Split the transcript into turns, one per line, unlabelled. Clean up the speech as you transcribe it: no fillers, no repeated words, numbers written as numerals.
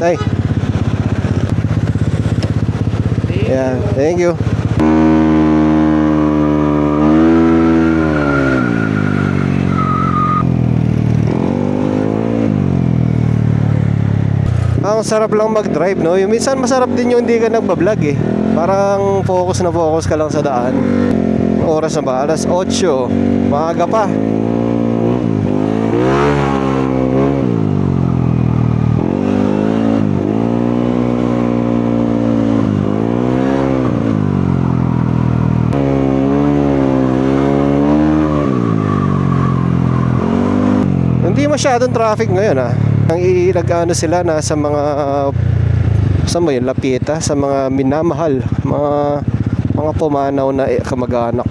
Tay. Yeah, thank you. Ang sarap lang mag-drive, no? Yung minsan masarap din yung hindi ka nagbablog eh. Parang focus na focus ka lang sa daan. Oras na ba? Alas 8. Maaga pa. Hindi masyadong traffic ngayon ah. Ang ilagano sila nasa mga saan mo yun, Lapita, sa mga minamahal, mga pumanaw na kamag-anak.